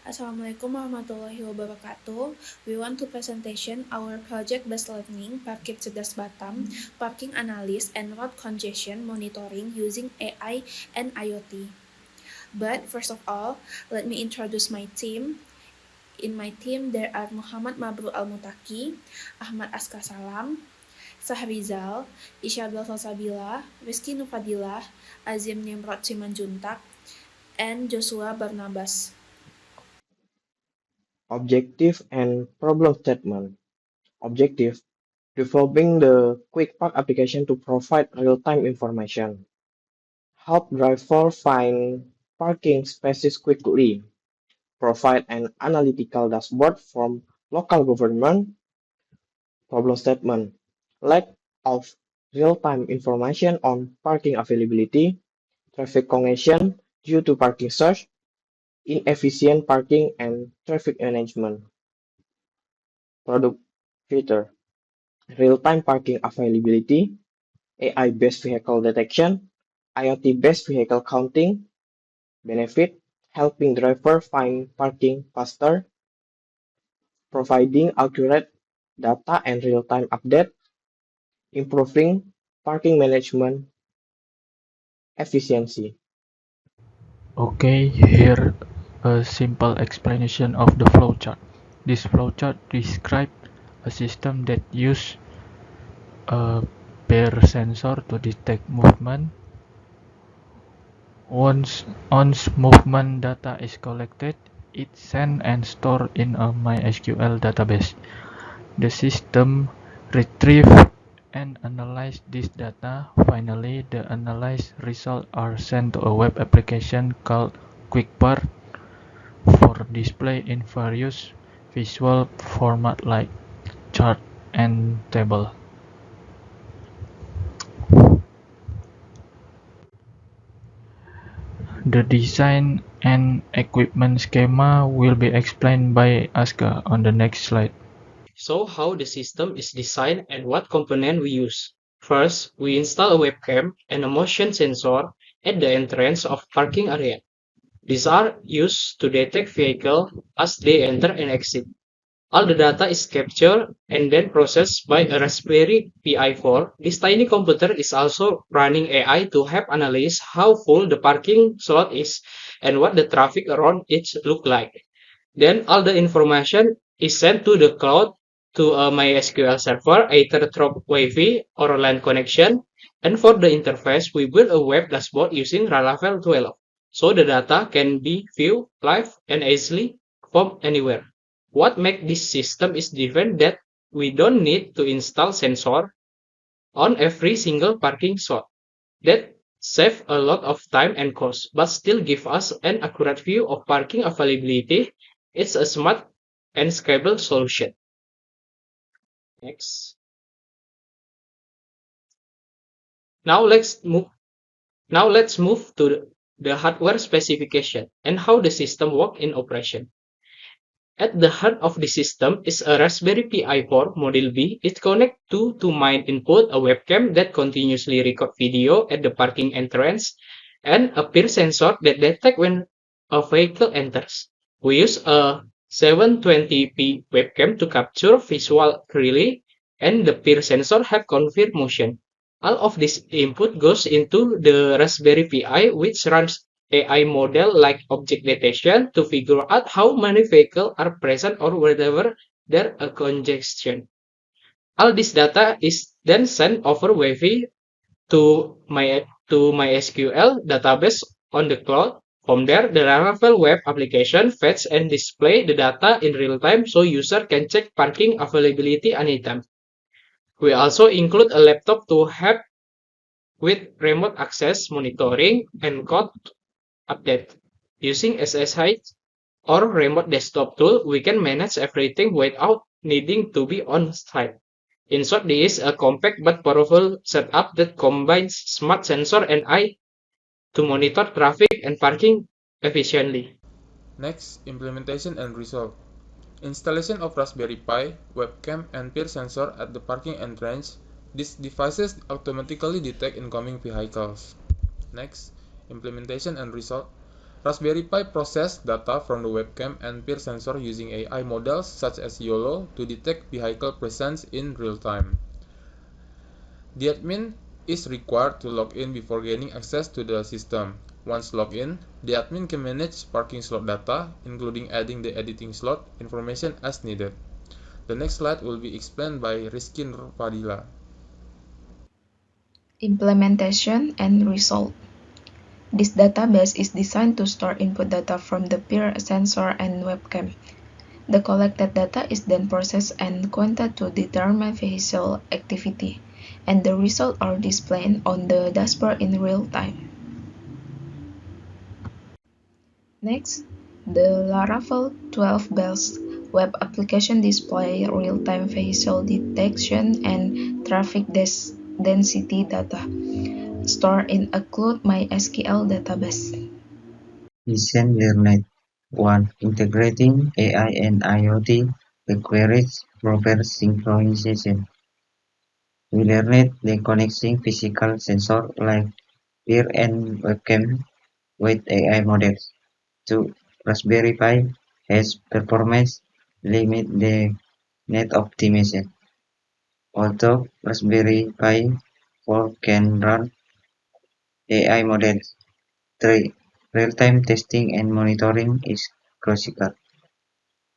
Assalamualaikum warahmatullahi wabarakatuh. We want to presentation our project-based learning Parkir Cerdas Batam, Parking Analysis and Road Congestion Monitoring using AI and IoT. But first of all, let me introduce my team. In my team, there are Muhammad Mabru Al-Mutaki, Ahmad Askar Salam, Sahrizal, Isyadul Salsabila, Rizky Nufadilah, Azim Nimrod Simanjuntak, and Joshua Barnabas. Objective and problem statement. Objective: developing the QuickPark application to provide real-time information, help drivers find parking spaces quickly, provide an analytical dashboard from local government. Problem statement: lack of real-time information on parking availability, traffic congestion due to parking surge, inefficient parking and traffic management. Product feature: real-time parking availability, AI-based vehicle detection, IoT-based vehicle counting. Benefit: helping drivers find parking faster, providing accurate data and real-time update, improving parking management efficiency. Okay, here a simple explanation of the flowchart. This flowchart describes a system that uses a pair sensor to detect movement. Once movement data is collected, it's sent and stored in a MySQL database. The system retrieves and analyzes this data. Finally, the analyzed results are sent to a web application called QuickPark for display in various visual formats like chart and table. The design and equipment schema will be explained by Aska on the next slide. So how the system is designed and what component we use. First, we install a webcam and a motion sensor at the entrance of parking area. These are used to detect vehicles as they enter and exit. All the data is captured and then processed by a Raspberry Pi 4. This tiny computer is also running AI to help analyze how full the parking slot is and what the traffic around it look like. Then all the information is sent to the cloud to a MySQL server, either through Wi-Fi or LAN connection. And for the interface, we build a web dashboard using Laravel 12. So the data can be viewed live and easily from anywhere. What makes this system is different that we don't need to install sensor on every single parking slot. That save a lot of time and cost, but still give us an accurate view of parking availability. It's a smart and scalable solution. Next. Now let's move. Now let's move to the hardware specification and how the system works in operation. At the heart of the system is a Raspberry Pi 4 Model B. It connects to main input, a webcam that continuously records video at the parking entrance, and a peer sensor that detects when a vehicle enters. We use a 720p webcam to capture visual clearly, and the peer sensor have confirmed motion. All of this input goes into the Raspberry Pi, which runs AI model like object detection to figure out how many vehicles are present or whether there a congestion. All this data is then sent over Wi-Fi to MySQL database on the cloud. From there, the Laravel web application fetch and display the data in real time so user can check parking availability anytime. We also include a laptop to help with remote access monitoring and code update. Using SSH or remote desktop tool, we can manage everything without needing to be on site. In short, this is a compact but powerful setup that combines smart sensor and AI to monitor traffic and parking efficiently. Next, implementation and result. Installation of Raspberry Pi, webcam, and peer sensor at the parking entrance. These devices automatically detect incoming vehicles. Next, implementation and result. Raspberry Pi process data from the webcam and peer sensor using AI models such as YOLO to detect vehicle presence in real time. The admin is required to log in before gaining access to the system. Once logged in, the admin can manage parking slot data, including adding the editing slot information as needed. The next slide will be explained by Rizky Nur Fadila. Implementation and result. This database is designed to store input data from the peer sensor and webcam. The collected data is then processed and counted to determine vehicle activity, and the results are displayed on the dashboard in real time. Next, the Laravel 12-based web application displays real-time vehicle detection and traffic density data stored in a Cloud MySQL database. Listen Learn 1. Integrating AI and IoT requires proper synchronization. We learned the connecting physical sensor like peer and webcam with AI models. 2. Raspberry Pi has performance limit the net optimization. Although Raspberry Pi 4 can run AI models. 3. Real-time testing and monitoring is critical.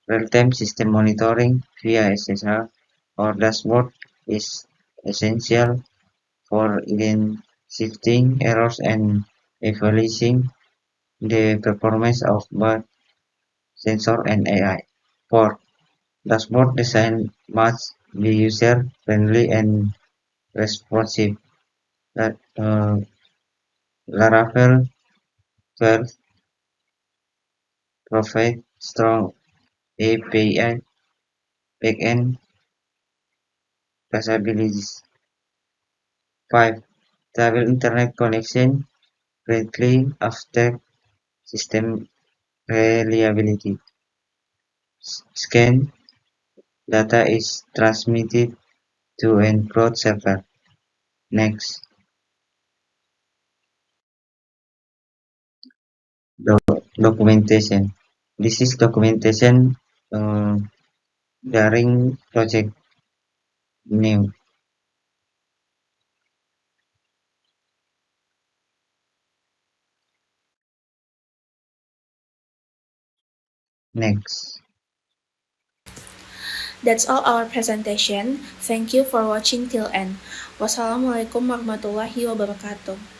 Real-time system monitoring via SSR or dashboard is essential for identifying errors and evaluating the performance of both sensor and AI. 4. Dashboard design must be user-friendly and responsive. Laravel 12 provides strong API backend capabilities. 5. Stable internet connection greatly affects system reliability. Scan data is transmitted to an cloud server. Next, documentation. This is documentation during project name. Next. That's all our presentation. Thank you for watching till end. Wassalamualaikum warahmatullahi wabarakatuh.